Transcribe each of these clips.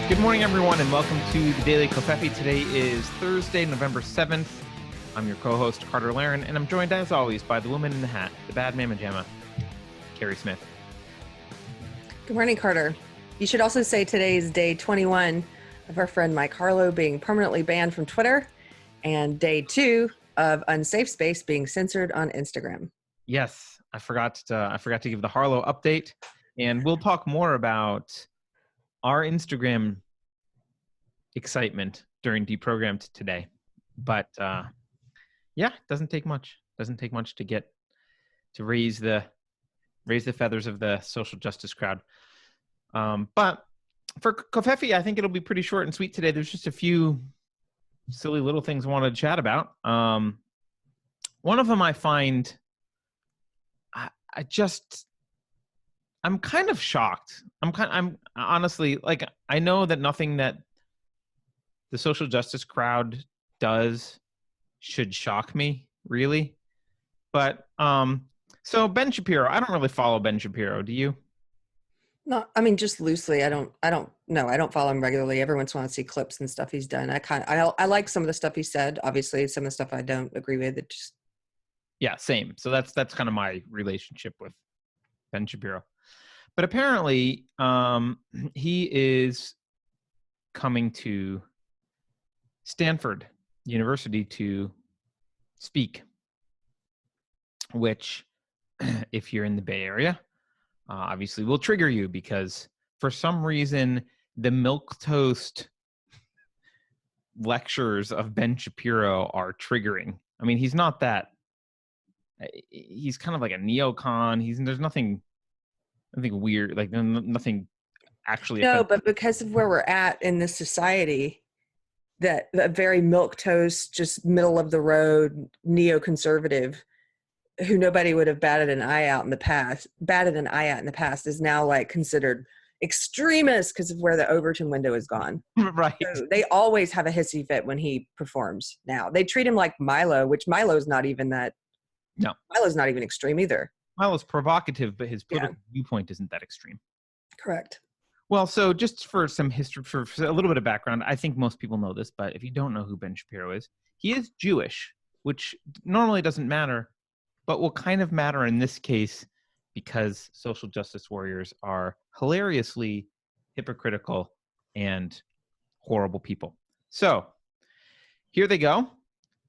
Good morning, everyone, and welcome to the Daily Covfefe. Today is Thursday, November 7th. I'm your co-host, Carter Laren, and I'm joined, as always, by the woman in the hat, the bad mamma jamma, Keri Smith. Good morning, Carter. You should also say today is day 21 of our friend Mike Harlow being permanently banned from Twitter and day 2 of Unsafe Space being censored on Instagram. Yes, I forgot to give the Harlow update, and we'll talk more about our Instagram excitement during Deprogrammed today. But yeah, it doesn't take much. Doesn't take much to raise the feathers of the social justice crowd. But for Covfefe, I think it'll be pretty short and sweet today. There's just a few silly little things I wanted to chat about. One of them I find I'm kind of shocked. I'm honestly, like, I know that nothing that the social justice crowd does should shock me, really. But so Ben Shapiro, I don't really follow Ben Shapiro. Do you? No, I mean, just loosely. I don't follow him regularly. Every once in a while I see clips and stuff he's done. I like some of the stuff he said. Obviously, some of the stuff I don't agree with. Yeah, same. So that's kind of my relationship with Ben Shapiro. But apparently, he is coming to Stanford University to speak, which, if you're in the Bay Area, obviously will trigger you because for some reason, the milquetoast lectures of Ben Shapiro are triggering. I mean, he's not that. He's kind of like a neocon. There's nothing weird, like nothing actually. No, but because of where we're at in this society, that a very milquetoast, just middle of the road neoconservative, who nobody would have batted an eye at in the past, is now like considered extremist because of where the Overton window is gone. Right. So they always have a hissy fit when he performs. Now they treat him like Milo, which Milo's not even that. No, Milo's not even extreme either. Milo's provocative, but his political viewpoint isn't that extreme. Correct. Well, so just for some history, for a little bit of background, I think most people know this, but if you don't know who Ben Shapiro is, he is Jewish, which normally doesn't matter, but will kind of matter in this case because social justice warriors are hilariously hypocritical and horrible people. So here they go.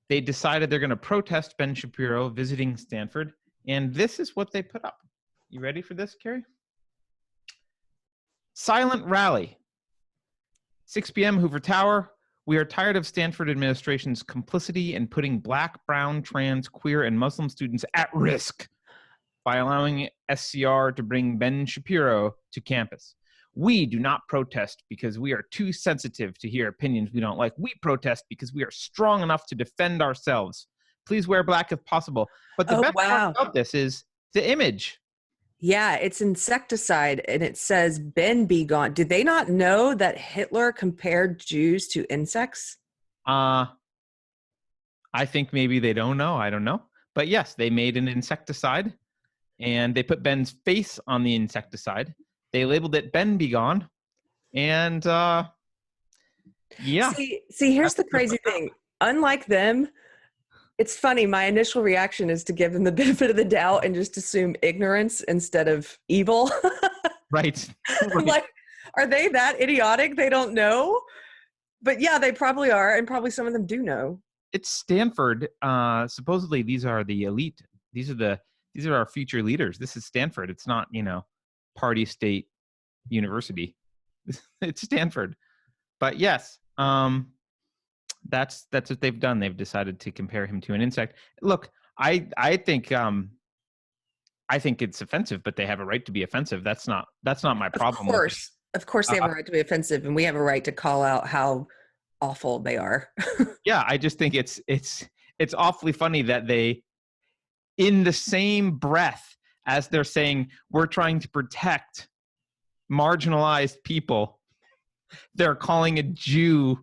They decided they're going to protest Ben Shapiro visiting Stanford, and this is what they put up. You ready for this, Keri? Silent rally. 6 p.m. Hoover Tower. We are tired of Stanford administration's complicity in putting Black, brown, trans, queer, and Muslim students at risk by allowing SCR to bring Ben Shapiro to campus. We do not protest because we are too sensitive to hear opinions we don't like. We protest because we are strong enough to defend ourselves. Please wear black if possible. But the best part about this is the image. Yeah, it's insecticide, and it says, "Ben be gone." Did they not know that Hitler compared Jews to insects? I think maybe they don't know. I don't know. But yes, they made an insecticide, and they put Ben's face on the insecticide. They labeled it Ben Be Gone, and yeah. See, here's the crazy thing. Unlike them, it's funny. My initial reaction is to give them the benefit of the doubt and just assume ignorance instead of evil. Right. I'm like, are they that idiotic? They don't know? But yeah, they probably are, and probably some of them do know. It's Stanford. Supposedly, these are the elite. These are our future leaders. This is Stanford. It's not, party state university. It's Stanford. But yes, that's what they've done. They've decided to compare him to an insect. Look, I think it's offensive, but they have a right to be offensive. That's not my problem. Of course, they have a right to be offensive, and we have a right to call out how awful they are. Yeah, I just think it's awfully funny that they, in the same breath as they're saying we're trying to protect marginalized people, they're calling a Jew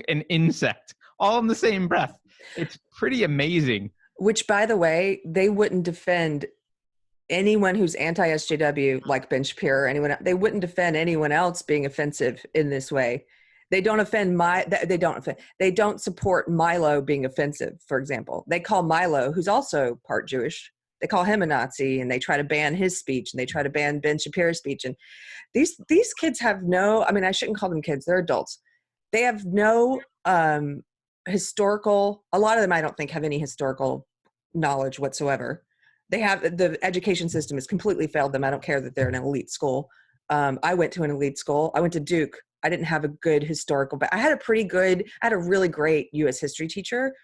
an insect, all in the same breath. It's pretty amazing. Which, by the way, they wouldn't defend anyone who's anti-SJW, like Ben Shapiro or anyone, they wouldn't defend anyone else being offensive in this way. They don't they don't support Milo being offensive, for example. They call Milo, who's also part Jewish, they call him a Nazi, and they try to ban his speech, and they try to ban Ben Shapiro's speech. And these kids have no, I mean, I shouldn't call them kids, they're adults. They have no historical, a lot of them I don't think have any historical knowledge whatsoever. They have, the education system has completely failed them. I don't care that they're in an elite school. I went to an elite school. I went to Duke. I didn't have a good historical, but I had a really great US history teacher,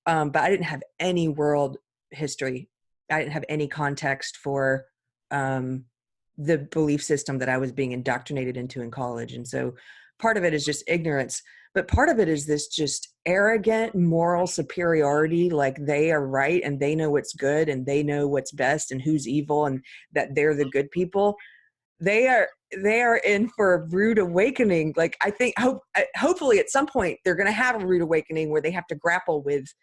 but I didn't have any world history. I didn't have any context for the belief system that I was being indoctrinated into in college. And so part of it is just ignorance, but part of it is this just arrogant moral superiority, like they are right and they know what's good and they know what's best and who's evil and that they're the good people. They are in for a rude awakening. Like, I think hopefully at some point they're going to have a rude awakening where they have to grapple with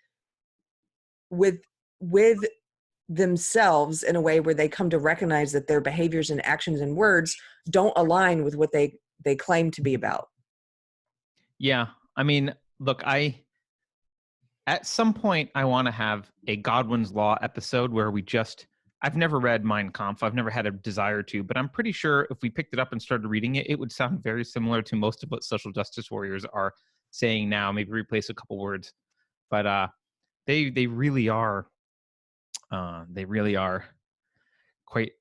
themselves in a way where they come to recognize that their behaviors and actions and words don't align with what they claim to be about. Yeah. I mean, look, at some point I want to have a Godwin's Law episode where I've never read Mein Kampf. I've never had a desire to, but I'm pretty sure if we picked it up and started reading it, it would sound very similar to most of what social justice warriors are saying now, maybe replace a couple words. But they really are quite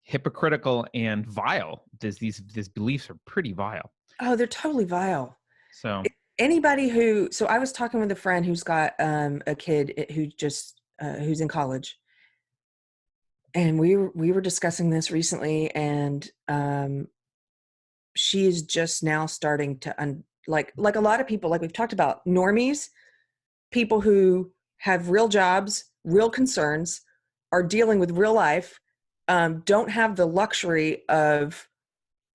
hypocritical and vile. These beliefs are pretty vile. Oh, they're totally vile. So so I was talking with a friend who's got a kid who's in college, and we were discussing this recently, and she is just now starting to like a lot of people, like we've talked about, normies, people who have real jobs, real concerns, are dealing with real life, don't have the luxury of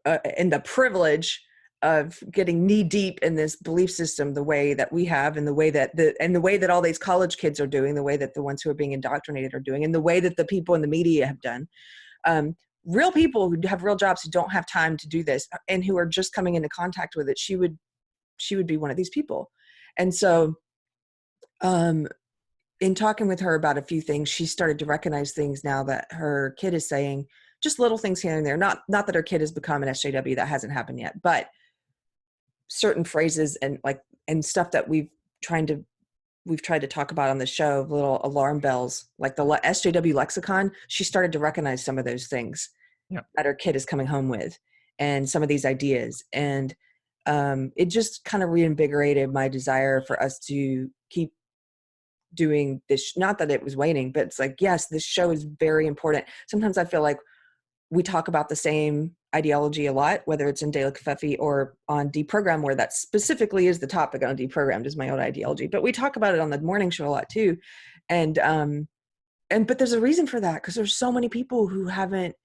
and the privilege of getting knee deep in this belief system the way that we have, and the way that all these college kids are doing, the way that the ones who are being indoctrinated are doing, and the way that the people in the media have done. Real people who have real jobs who don't have time to do this and who are just coming into contact with it, she would be one of these people. And so in talking with her about a few things, she started to recognize things now that her kid is saying, just little things here and there. Not that her kid has become an SJW, that hasn't happened yet, but certain phrases and stuff that we've tried to talk about on the show, little alarm bells, like the SJW lexicon. She started to recognize some of those things that her kid is coming home with, and some of these ideas. And it just kind of reinvigorated my desire for us to keep doing this. Not that it was waning, but it's like, yes, this show is very important. Sometimes I feel like we talk about the same ideology a lot, whether it's in De La Covfefe or on Deprogram, where that specifically is the topic on Deprogrammed, is my own ideology. But we talk about it on the morning show a lot too. And but there's a reason for that, because there's so many people who haven't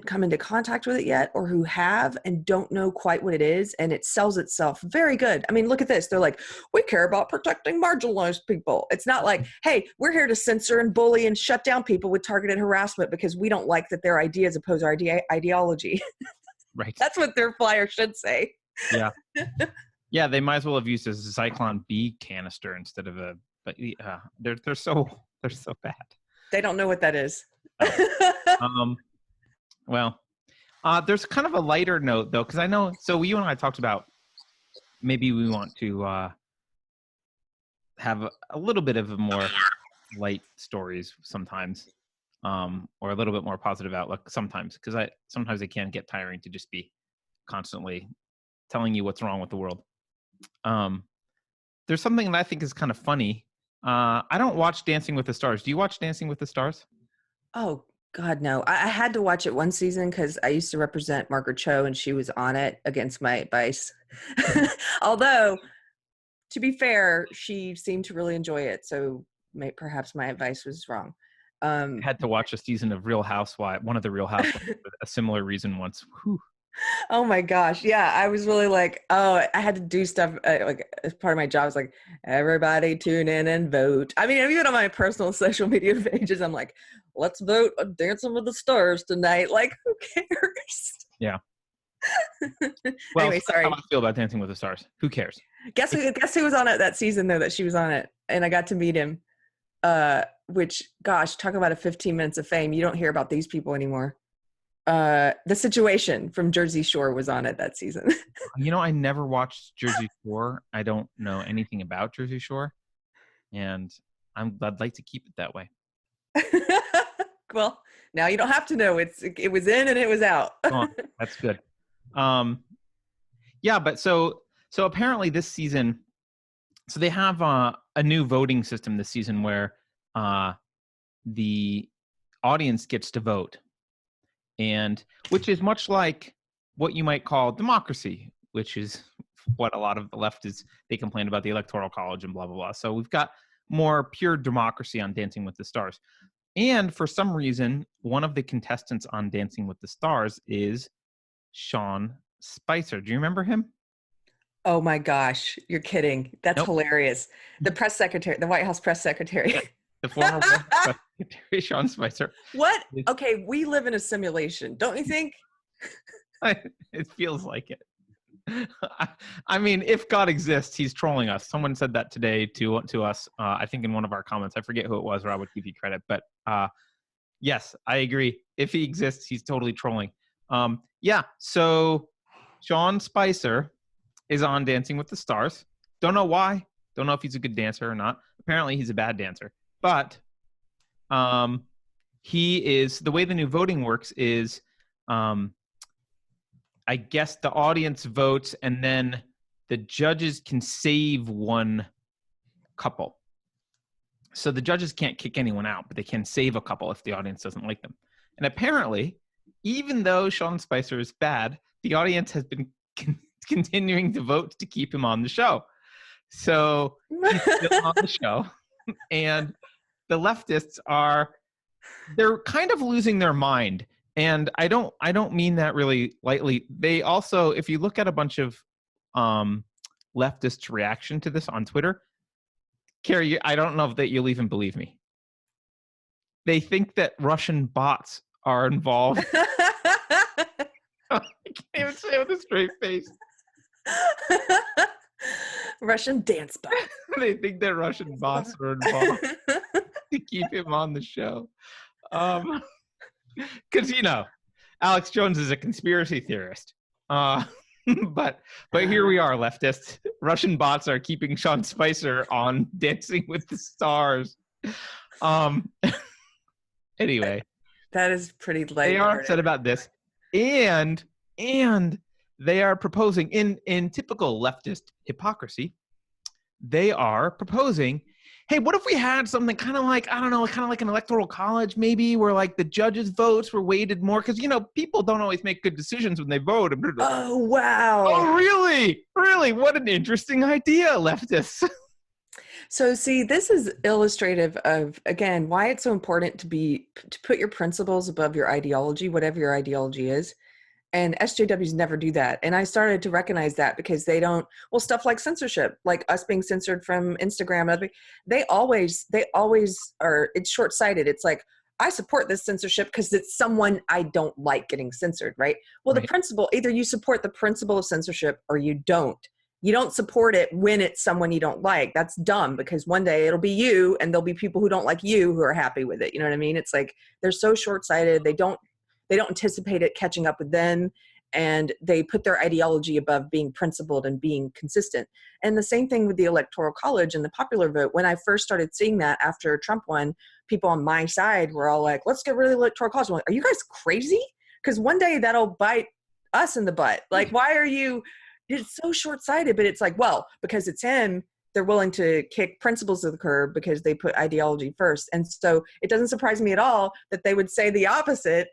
come into contact with it yet, or who have and don't know quite what it is, and it sells itself very good. I mean, look at this. They're like, we care about protecting marginalized people. It's not like, hey, we're here to censor and bully and shut down people with targeted harassment because we don't like that their ideas oppose our ideology. Right. That's what their flyer should say. Yeah. Yeah, they might as well have used a Zyklon B canister instead of they're so bad. They don't know what that is. Well, there's kind of a lighter note, though, because I know, so you and I talked about maybe we want to have a little bit of a more light stories sometimes, or a little bit more positive outlook sometimes, because sometimes it can get tiring to just be constantly telling you what's wrong with the world. There's something that I think is kind of funny. I don't watch Dancing with the Stars. Do you watch Dancing with the Stars? Oh, God, no. I had to watch it one season because I used to represent Margaret Cho and she was on it against my advice. Although, to be fair, she seemed to really enjoy it. So perhaps my advice was wrong. I had to watch a season of Real Housewives, one of the Real Housewives, for a similar reason once. Whew. Oh my gosh. Yeah. I was really like, I had to do stuff like as part of my job. I was like, everybody tune in and vote. I mean, even on my personal social media pages, I'm like, let's vote on Dancing with the Stars tonight. Like, who cares? Yeah. Well, Anyway, so that's sorry. how I feel about Dancing with the Stars. Who cares? Guess who was on it that season though, that she was on it, and I got to meet him. Which, gosh, talk about a 15 minutes of fame. You don't hear about these people anymore. The Situation from Jersey Shore was on it that season. You know, I never watched Jersey Shore. I don't know anything about Jersey Shore, and I'd like to keep it that way. Well, now you don't have to know. It was in and it was out. Oh, that's good. Yeah, but so apparently this season, so they have a new voting system this season where the audience gets to vote, and which is much like what you might call democracy, which is what a lot of the leftists, they complain about the Electoral College and blah, blah, blah. So we've got more pure democracy on Dancing with the Stars. And for some reason, one of the contestants on Dancing with the Stars is Sean Spicer. Do you remember him? Oh my gosh, you're kidding. That's Nope. Hilarious. The press secretary, the White House press secretary. Yeah, the former White House press secretary, Sean Spicer. What? Okay, we live in a simulation, don't you think? It feels like it. I mean, if God exists, he's trolling us. Someone said that today to us, I think in one of our comments. I forget who it was, or I would give you credit. But yes, I agree. If he exists, he's totally trolling. Yeah, so Sean Spicer is on Dancing with the Stars. Don't know why. Don't know if he's a good dancer or not. Apparently, he's a bad dancer. But he is, the way the new voting works is, I guess the audience votes and then the judges can save one couple. So the judges can't kick anyone out, but they can save a couple if the audience doesn't like them. And apparently, even though Sean Spicer is bad, the audience has been continuing to vote to keep him on the show. So he's still on the show. And the leftists they're kind of losing their mind. And I don't mean that really lightly. They also, if you look at a bunch of leftists' reaction to this on Twitter, Keri, I don't know that you'll even believe me. They think that Russian bots are involved. I can't even say it with a straight face. Russian dance bot. They think that Russian bots are involved to keep him on the show. Because, you know, Alex Jones is a conspiracy theorist. But here we are, leftists. Russian bots are keeping Sean Spicer on Dancing with the Stars. Anyway. That is pretty light. They are upset about this. And they are proposing, in typical leftist hypocrisy, they are proposing, hey, what if we had something kind of like, I don't know, kind of like an electoral college maybe, where like the judges' votes were weighted more? Because, you know, people don't always make good decisions when they vote. Oh, wow. Oh, really? Really? What an interesting idea, leftists. So see, this is illustrative of, again, why it's so important to put your principles above your ideology, whatever your ideology is. And SJWs never do that. And I started to recognize that because they don't, well, stuff like censorship, like us being censored from Instagram, they always are, it's short-sighted. It's like, I support this censorship because it's someone I don't like getting censored, right? Well, Right. The principle, either you support the principle of censorship or you don't. You don't support it when it's someone you don't like. That's dumb, because one day it'll be you and there'll be people who don't like you who are happy with it. You know what I mean? It's like, they're so short-sighted. They don't anticipate it catching up with them, and they put their ideology above being principled and being consistent. And the same thing with the Electoral College and the popular vote. When I first started seeing that after Trump won, people on my side were all like, let's get rid of the Electoral College. I'm like, are you guys crazy? Because one day that'll bite us in the butt. Like, why are you, it's so short-sighted, but it's like, well, because it's him, they're willing to kick principles to the curb because they put ideology first. And so it doesn't surprise me at all that they would say the opposite.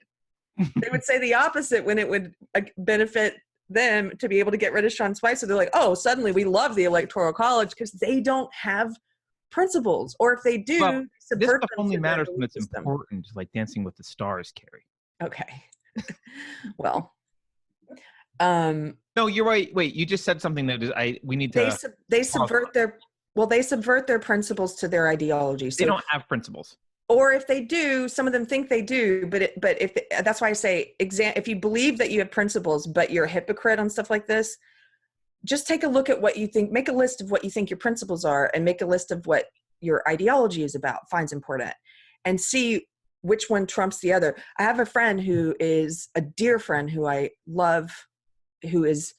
They would say the opposite when it would benefit them to be able to get rid of Sean Spicer. They're like, oh, suddenly we love the Electoral College because they don't have principles. Or if they do, Well, subvert this stuff them only to their matters when belief it's system. important, like Dancing with the Stars, Keri. Okay. Well, No, you're right. Wait, you just said something that is, we need to. they subvert their principles to their ideology. They So, don't have principles. or if they do, some of them think they do, but that's why I say, if you believe that you have principles, but you're a hypocrite on stuff like this, just take a look at what you think, make a list of what you think your principles are, and make a list of what your ideology is about, finds important, and see which one trumps the other. I have a friend who is a dear friend who I love, who is,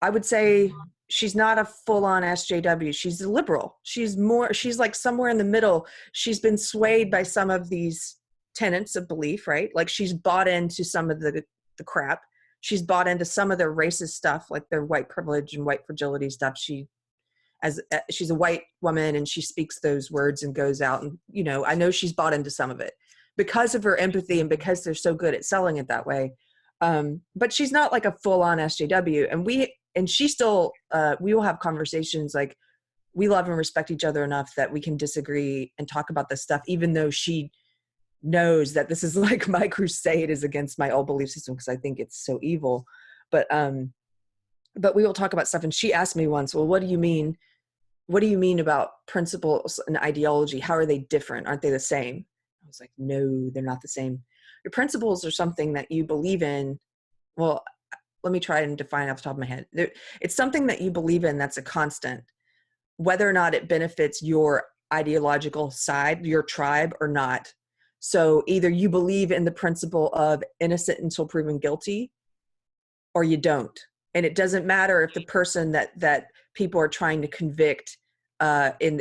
I would say, she's not a full-on SJW. She's a liberal. She's like somewhere in the middle. She's been swayed by some of these tenets of belief, right? Like she's bought into some of the crap. She's bought into some of their racist stuff, like their white privilege and white fragility stuff. She's a white woman and she speaks those words and goes out and, I know she's bought into some of it because of her empathy and because they're so good at selling it that way. But she's not like a full-on SJW. And she still, we will have conversations, like we love and respect each other enough that we can disagree and talk about this stuff, even though she knows that this is like my crusade is against my old belief system because I think it's so evil. But we will talk about stuff. And she asked me once, well, what do you mean? What do you mean about principles and ideology? How are they different? Aren't they the same? I was like, no, they're not the same. Your principles are something that you believe in. Well, let me try and define off the top of my head. It's something that you believe in that's a constant, whether or not it benefits your ideological side, your tribe, or not. So either you believe in the principle of innocent until proven guilty, or you don't. And it doesn't matter if the person that people are trying to convict in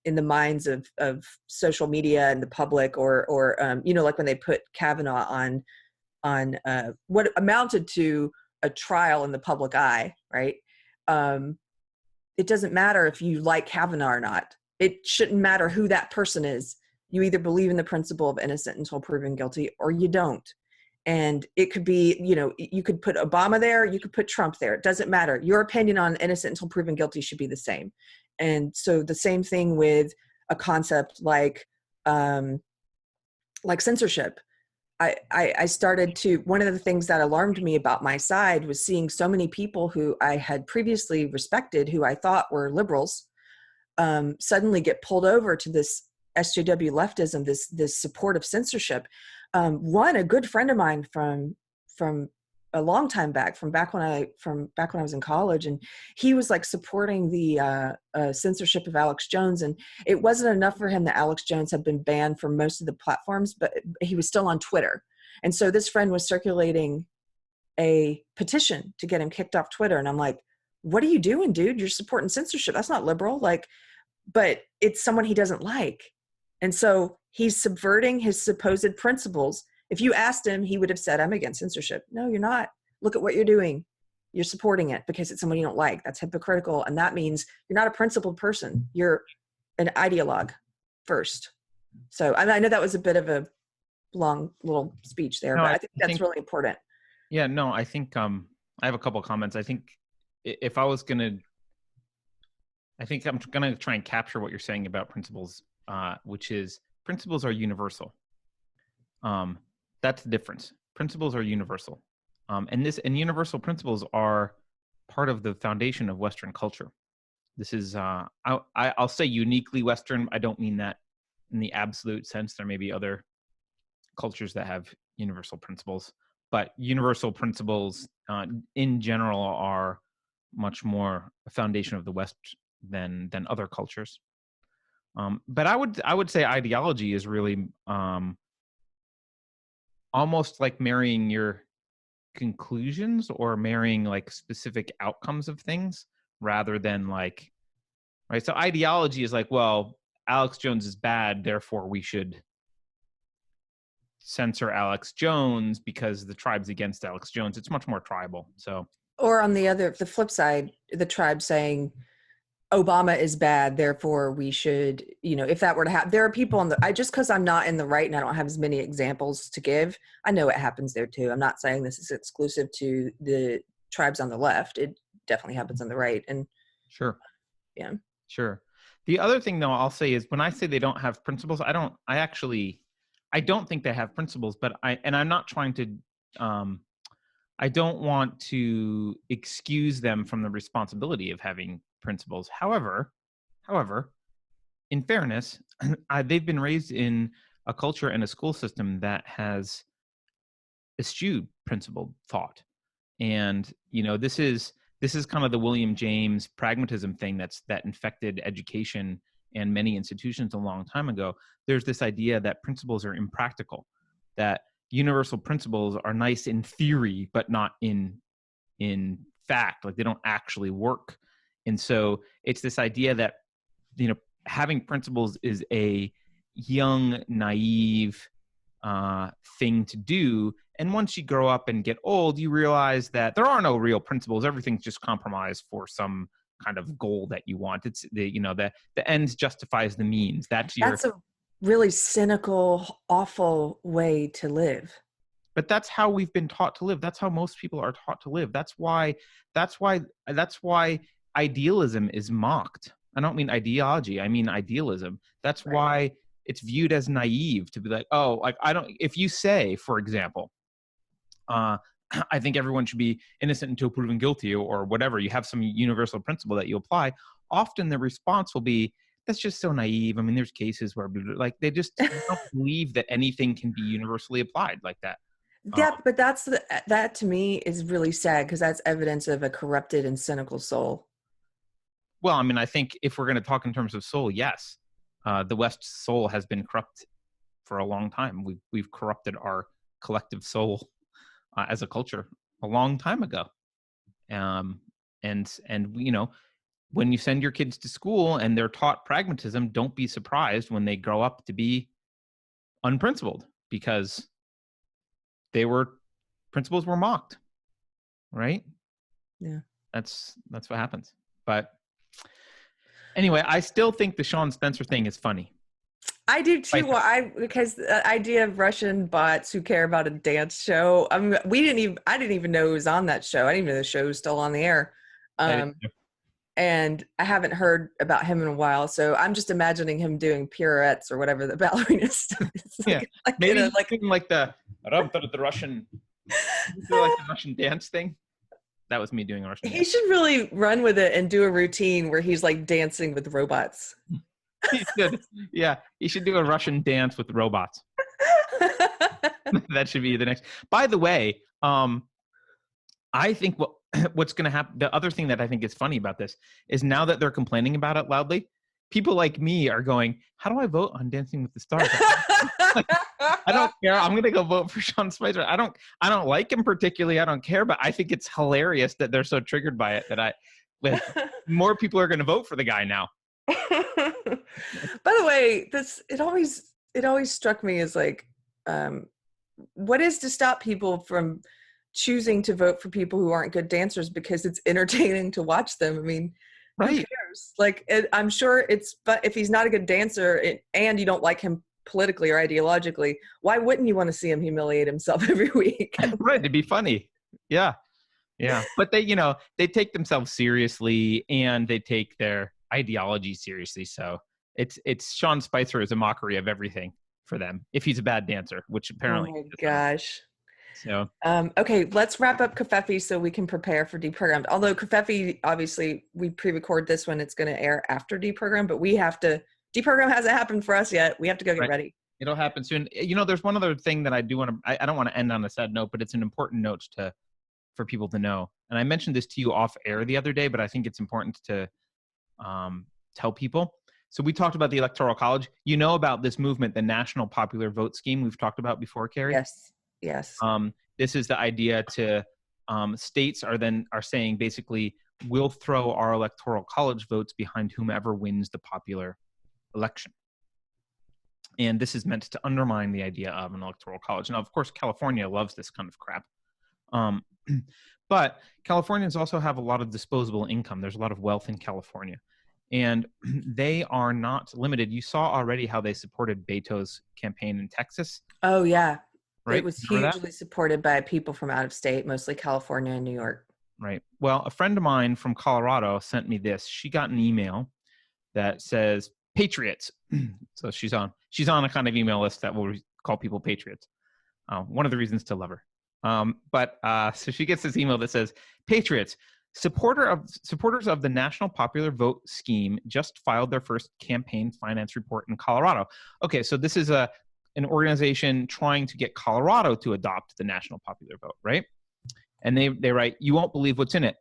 the minds of social media and the public, or like when they put Kavanaugh on what amounted to a trial in the public eye, right? It doesn't matter if you like Kavanaugh or not. It shouldn't matter who that person is. You either believe in the principle of innocent until proven guilty, or you don't. And it could be, you could put Obama there, you could put Trump there. It doesn't matter. Your opinion on innocent until proven guilty should be the same. And so the same thing with a concept like censorship. I started to, one of the things that alarmed me about my side was seeing so many people who I had previously respected, who I thought were liberals, suddenly get pulled over to this SJW leftism, this support of censorship. A good friend of mine from a long time back, from back when I was in college, and he was like supporting the censorship of Alex Jones, and it wasn't enough for him that Alex Jones had been banned from most of the platforms, but he was still on Twitter. And so this friend was circulating a petition to get him kicked off Twitter, and I'm like, what are you doing, dude? You're supporting censorship. That's not liberal. But it's someone he doesn't like. And so he's subverting his supposed principles. If you asked him, he would have said, I'm against censorship. No, you're not. Look at what you're doing. You're supporting it because it's someone you don't like. That's hypocritical. And that means you're not a principled person. You're an ideologue first. So I know that was a bit of a long little speech there, but I think that's really important. Yeah, no, I think I have a couple of comments. I think if I was going to, I think I'm going to try and capture what you're saying about principles, which is principles are universal. That's the difference. Principles are universal. And universal principles are part of the foundation of Western culture. This is, I'll say uniquely Western. I don't mean that in the absolute sense. There may be other cultures that have universal principles, but universal principles in general are much more a foundation of the West than other cultures. But I would say ideology is really almost like marrying your conclusions or marrying like specific outcomes of things rather than like, right? So ideology is like, well, Alex Jones is bad, therefore we should censor Alex Jones because the tribe's against Alex Jones. It's much more tribal. So, or on the flip side, the tribe saying Obama is bad, therefore we should, if that were to happen, there are people just because I'm not in the right and I don't have as many examples to give, I know it happens there too. I'm not saying this is exclusive to the tribes on the left. It definitely happens on the right. And sure. Yeah. Sure. The other thing though, I'll say is when I say they don't have principles, I don't think they have principles, but I'm not trying to, I don't want to excuse them from the responsibility of having principles. However, in fairness, they've been raised in a culture and a school system that has eschewed principled thought. And this is kind of the William James pragmatism thing that infected education and many institutions a long time ago. There's this idea that principles are impractical, that universal principles are nice in theory but not in fact, like they don't actually work. And so it's this idea that having principles is a young, naive thing to do. And once you grow up and get old, you realize that there are no real principles. Everything's just compromise for some kind of goal that you want. It's the ends justifies the means. That's a really cynical, awful way to live. But that's how we've been taught to live. That's how most people are taught to live. That's why idealism is mocked. I don't mean ideology. I mean idealism. That's right. Why it's viewed as naive to be like, oh, like if you say, for example, I think everyone should be innocent until proven guilty or whatever, you have some universal principle that you apply, often the response will be, that's just so naive. I mean, there's cases where like they just don't believe that anything can be universally applied like that. Yeah, but that to me is really sad because that's evidence of a corrupted and cynical soul. Well, I mean, I think if we're going to talk in terms of soul, yes. The West's soul has been corrupt for a long time. We've corrupted our collective soul as a culture a long time ago. And when you send your kids to school and they're taught pragmatism, don't be surprised when they grow up to be unprincipled, because principles were mocked, right? Yeah, that's what happens. But anyway, I still think the Sean Spencer thing is funny. I do too. Because the idea of Russian bots who care about a dance show. I mean, I didn't even know it was on that show. I didn't even know the show was still on the air. And I haven't heard about him in a while, so I'm just imagining him doing pirouettes or whatever the ballerina stuff is. Yeah, maybe like the Russian, like the Russian dance thing. That was me doing a Russian dance. He should really run with it and do a routine where he's like dancing with robots. He should. Yeah, he should do a Russian dance with robots. That should be the next. By the way, I think what's going to happen, the other thing that I think is funny about this is now that they're complaining about it loudly, people like me are going, how do I vote on Dancing with the Stars? I don't care. I'm going to go vote for Sean Spicer. I don't like him particularly. I don't care, but I think it's hilarious that they're so triggered by it that more people are going to vote for the guy now. By the way, it always struck me as like, what is to stop people from choosing to vote for people who aren't good dancers because it's entertaining to watch them? I mean, right. Who cares? Like, I'm sure but if he's not a good dancer and you don't like him politically or ideologically, why wouldn't you want to see him humiliate himself every week? Right. It'd be funny. Yeah. Yeah. But they take themselves seriously and they take their ideology seriously. So it's Sean Spicer is a mockery of everything for them if he's a bad dancer, which apparently. Oh my gosh. So okay, let's wrap up Kafefi so we can prepare for deprogrammed. Although Kafefi, obviously, we pre-record this when it's going to air after deprogram, but we have to. Deprogram hasn't happened for us yet. We have to go get ready. It'll happen soon. There's one other thing that I do want to. I don't want to end on a sad note, but it's an important note for people to know. And I mentioned this to you off air the other day, but I think it's important to tell people. So we talked about the Electoral College. You know about this movement, the National Popular Vote Scheme we've talked about before, Keri? Yes. This is the idea to states are saying basically we'll throw our Electoral College votes behind whomever wins the popular election. And this is meant to undermine the idea of an Electoral College. Now, of course, California loves this kind of crap. But Californians also have a lot of disposable income. There's a lot of wealth in California. And they are not limited. You saw already how they supported Beto's campaign in Texas. Oh, yeah. Right? It was hugely supported by people from out of state, mostly California and New York. Right. Well, a friend of mine from Colorado sent me this. She got an email that says, Patriots. So she's on a kind of email list that will call people patriots. One of the reasons to love her. So she gets this email that says, Patriots, Supporters of the National Popular Vote scheme just filed their first campaign finance report in Colorado. Okay, so this is an organization trying to get Colorado to adopt the National Popular Vote, right? And they write, you won't believe what's in it.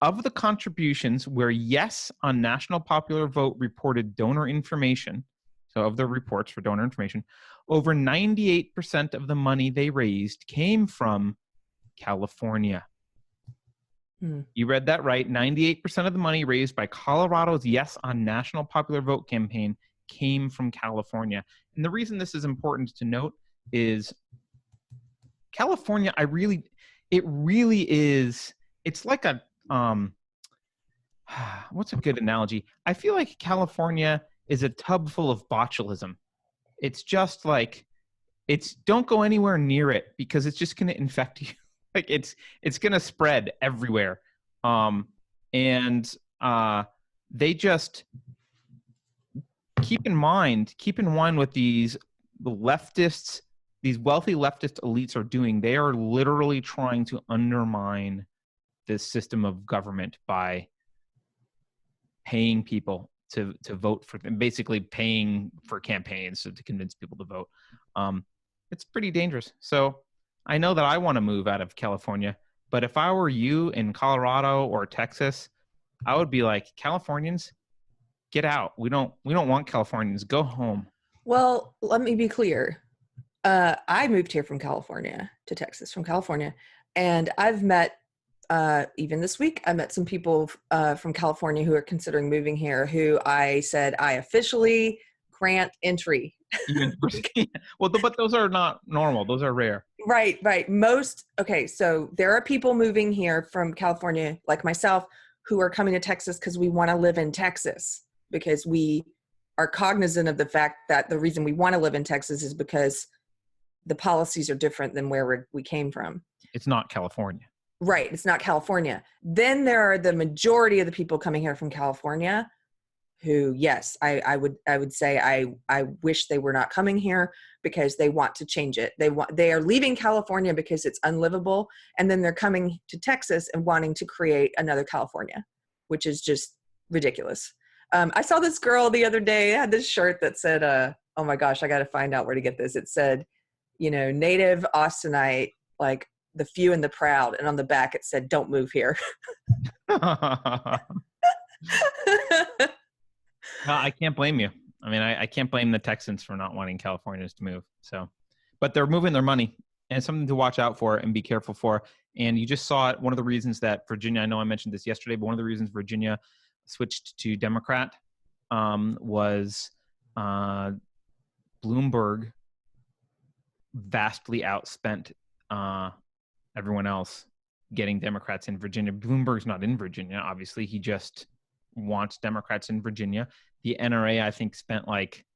Of the contributions where yes on National Popular Vote reported donor information, so of the reports for donor information, over 98% of the money they raised came from California. You read that right. 98% of the money raised by Colorado's Yes on National Popular Vote campaign came from California. And the reason this is important to note is California, it really is, it's like a, what's a good analogy? I feel like California is a tub full of botulism. It's just like, don't go anywhere near it because it's just going to infect you. Like it's going to spread everywhere. They just keep in mind what the leftists, these wealthy leftist elites are doing. They are literally trying to undermine this system of government by paying people to vote for them, basically paying for campaigns to convince people to vote. It's pretty dangerous. So I know that I want to move out of California, but if I were you in Colorado or Texas, I would be like, Californians, get out. We don't want Californians. Go home. Well, let me be clear. I moved here from California to Texas from California, and I've met, even this week, I met some people from California who are considering moving here, who I said I officially grant entry. Well, but those are not normal. Those are rare. Right. Okay, so there are people moving here from California, like myself, who are coming to Texas because we want to live in Texas, because we are cognizant of the fact that the reason we want to live in Texas is because the policies are different than where we came from. It's not California. Right. It's not California. Then there are the majority of the people coming here from California who, yes, I would say I wish they were not coming here because they want to change it. They are leaving California because it's unlivable, and then they're coming to Texas and wanting to create another California, which is just ridiculous. I saw this girl the other day, had this shirt that said, oh my gosh, I got to find out where to get this. It said, native Austinite, like the few and the proud. And on the back, it said, don't move here. No, I can't blame you. I mean, I can't blame the Texans for not wanting Californians to move. So, but they're moving their money, and it's something to watch out for and be careful for. And you just saw it. One of the reasons that Virginia, I know I mentioned this yesterday, but one of the reasons Virginia switched to Democrat was Bloomberg vastly outspent everyone else getting Democrats in Virginia. Bloomberg's not in Virginia, obviously. He just wants Democrats in Virginia. The NRA, I think, spent like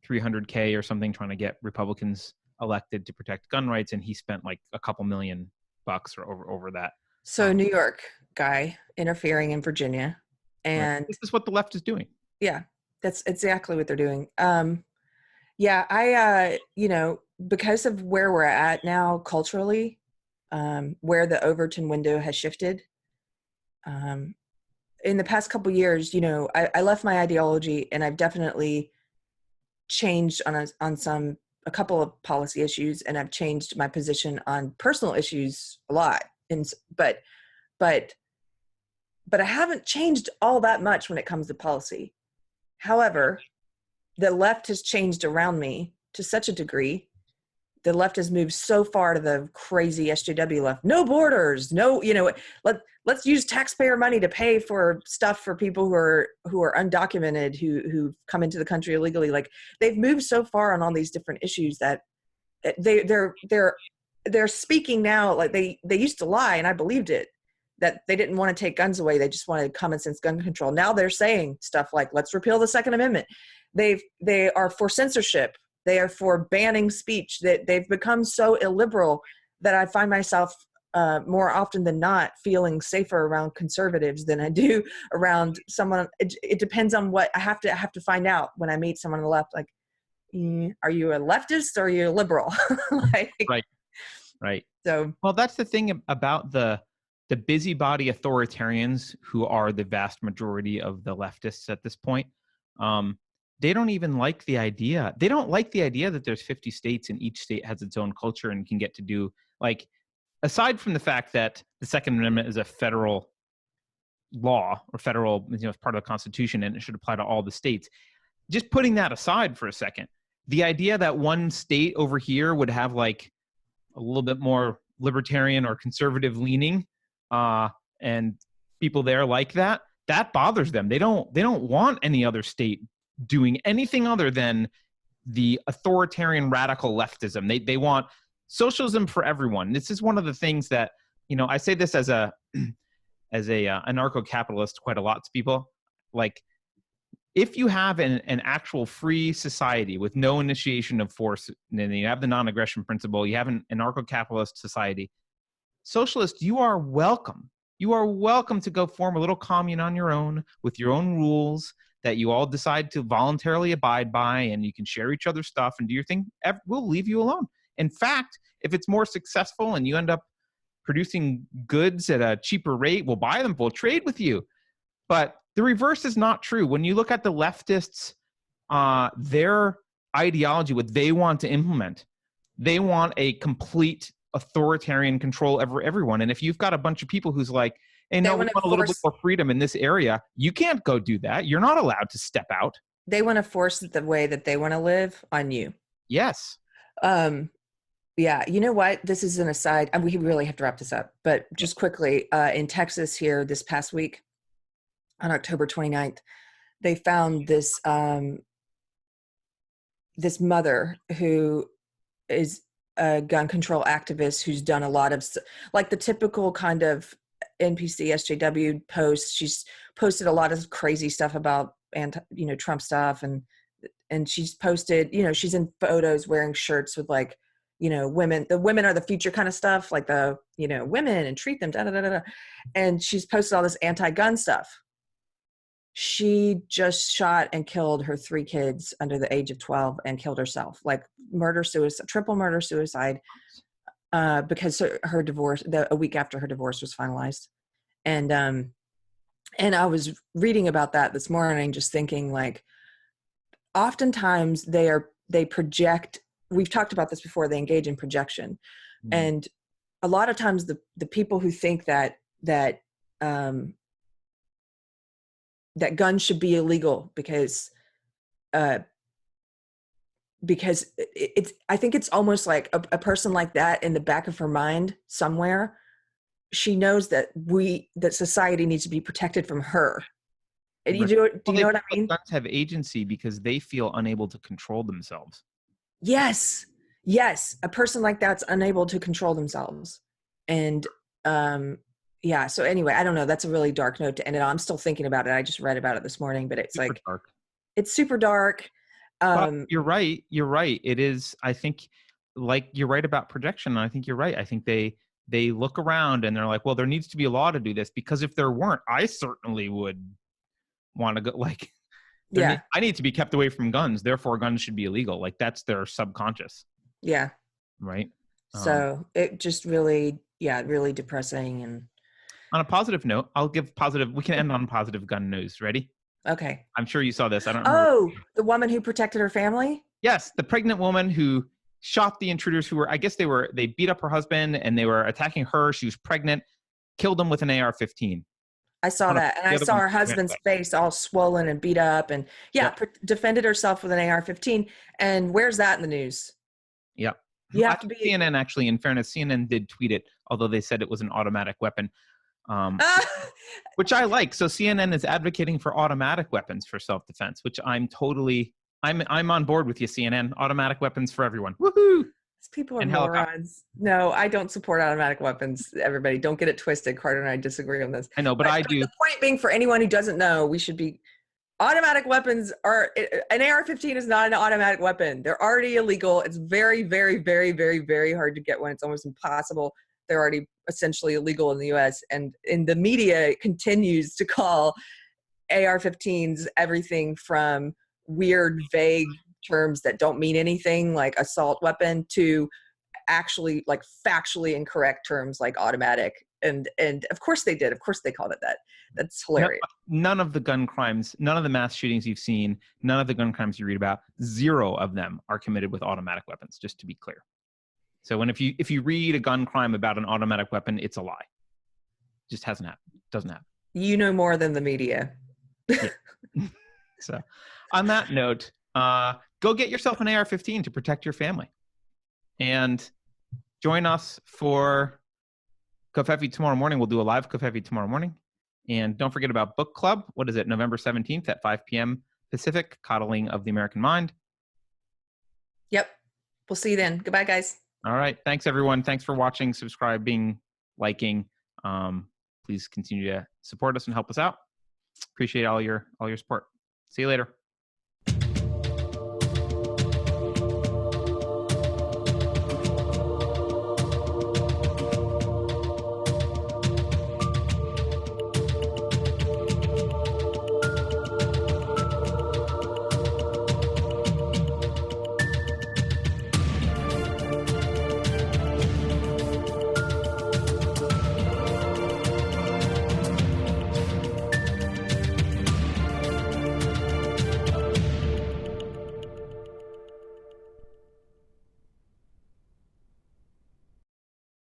$300K or something trying to get Republicans elected to protect gun rights, and he spent like a couple $1 million or over that. So New York guy interfering in Virginia. And right. This is what the left is doing. Yeah, that's exactly what they're doing. Yeah, because of where we're at now culturally, where the Overton window has shifted, in the past couple years, I left my ideology, and I've definitely changed on a couple of policy issues, and I've changed my position on personal issues a lot. But I haven't changed all that much when it comes to policy. However, the left has changed around me to such a degree. The left has moved so far to the crazy SJW left. No borders, no, let's use taxpayer money to pay for stuff for people who are undocumented, who've come into the country illegally. Like, they've moved so far on all these different issues that they're speaking now. Like they used to lie, and I believed it, that they didn't want to take guns away. They just wanted common sense gun control. Now they're saying stuff like, let's repeal the Second Amendment. They are for censorship. They are for banning speech. That they've become so illiberal that I find myself more often than not feeling safer around conservatives than I do around someone. It depends on what I have to find out when I meet someone on the left. Like, are you a leftist or are you a liberal? Right. So, well, that's the thing about the the busybody authoritarians, who are the vast majority of the leftists at this point, they don't even like the idea. They don't like the idea that there's 50 states and each state has its own culture and can get to do, like, aside from the fact that the Second Amendment is a federal law or federal, it's part of the Constitution and it should apply to all the states. Just putting that aside for a second, the idea that one state over here would have like a little bit more libertarian or conservative leaning, and people there like that bothers them. They don't want any other state doing anything other than the authoritarian radical leftism. They want socialism for everyone. This is one of the things that, I say this as a anarcho-capitalist quite a lot to people. Like, if you have an actual free society with no initiation of force, and you have the non-aggression principle, you have an anarcho-capitalist society, socialist, you are welcome. You are welcome to go form a little commune on your own with your own rules that you all decide to voluntarily abide by, and you can share each other's stuff and do your thing. We'll leave you alone. In fact, if it's more successful and you end up producing goods at a cheaper rate, we'll buy them, we'll trade with you. But the reverse is not true. When you look at the leftists, their ideology, what they want to implement, they want a complete authoritarian control over everyone. And if you've got a bunch of people who's like, hey, no, we want a little bit more freedom in this area, you can't go do that. You're not allowed to step out. They want to force the way that they want to live on you. Yes. Yeah, you know what? This is an aside. We really have to wrap this up. But just quickly, in Texas here this past week, on October 29th, they found this this mother who is a gun control activist who's done a lot of, like, the typical kind of NPC SJW posts. She's posted a lot of crazy stuff about Trump stuff, and she's posted, she's in photos wearing shirts with, like, women, the women are the future kind of stuff, like the, women, and treat them, da, da, da, da. And she's posted all this anti-gun stuff. She just shot and killed her 3 kids under the age of 12 and killed herself, like murder-suicide, triple murder-suicide, because her divorce, a week after her divorce was finalized. And I was reading about that this morning, just thinking, like, oftentimes they project. We've talked about this before. They engage in projection. Mm-hmm. And a lot of times the people who think that guns should be illegal because it's, I think it's almost like a person like that, in the back of her mind somewhere, she knows that society needs to be protected from her. And do you know what I mean? Guns have agency because they feel unable to control themselves. Yes. A person like that's unable to control themselves. And, yeah. So anyway, I don't know. That's a really dark note to end it on. I'm still thinking about it. I just read about it this morning, but it's super dark. It's super dark. You're right. It is. I think, like, you're right about projection. And I think you're right. I think they look around and they're like, well, there needs to be a law to do this, because if there weren't, I certainly would want to go, like, I need to be kept away from guns. Therefore, guns should be illegal. Like, that's their subconscious. Yeah. Right. So it just really, really depressing. And on a positive note, we can end on positive gun news. Ready? Okay. I'm sure you saw this. I don't know. Oh, the woman who protected her family? Yes. The pregnant woman who shot the intruders who were, I guess they beat up her husband and they were attacking her. She was pregnant, killed them with an AR-15. I saw that. And I saw her husband's face all swollen and beat up, and defended herself with an AR-15. And where's that in the news? Yep. You have to be CNN, actually, in fairness, CNN did tweet it, although they said it was an automatic weapon, which I like. So CNN is advocating for automatic weapons for self-defense, which I'm on board with you, CNN. Automatic weapons for everyone. Woohoo! People are morons. No, I don't support automatic weapons. Everybody, don't get it twisted. Carter and I disagree on this. I know, but I do. The point being, for anyone who doesn't know, we should be. Automatic weapons an AR-15 is not an automatic weapon. They're already illegal. It's very, very, very, very, very hard to get one. It's almost impossible. They're already essentially illegal in the U.S. And in the media, it continues to call AR-15s everything from weird, vague terms that don't mean anything, like assault weapon, to actually, like, factually incorrect terms like automatic. And of course they did. Of course they called it that. That's No, hilarious. none of the gun crimes, none of the mass shootings you've seen, none of the gun crimes you read about, 0 of them are committed with automatic weapons, just to be clear. So if you read a gun crime about an automatic weapon, it's a lie. Just hasn't happened. Doesn't happen. You know more than the media. Yeah. So on that note, go get yourself an AR-15 to protect your family. And join us for Covfefe tomorrow morning. We'll do a live Covfefe tomorrow morning. And don't forget about book club. What is it? November 17th at 5 p.m. Pacific, Coddling of the American Mind. Yep. We'll see you then. Goodbye, guys. All right. Thanks, everyone. Thanks for watching, subscribing, liking. Please continue to support us and help us out. Appreciate all your support. See you later.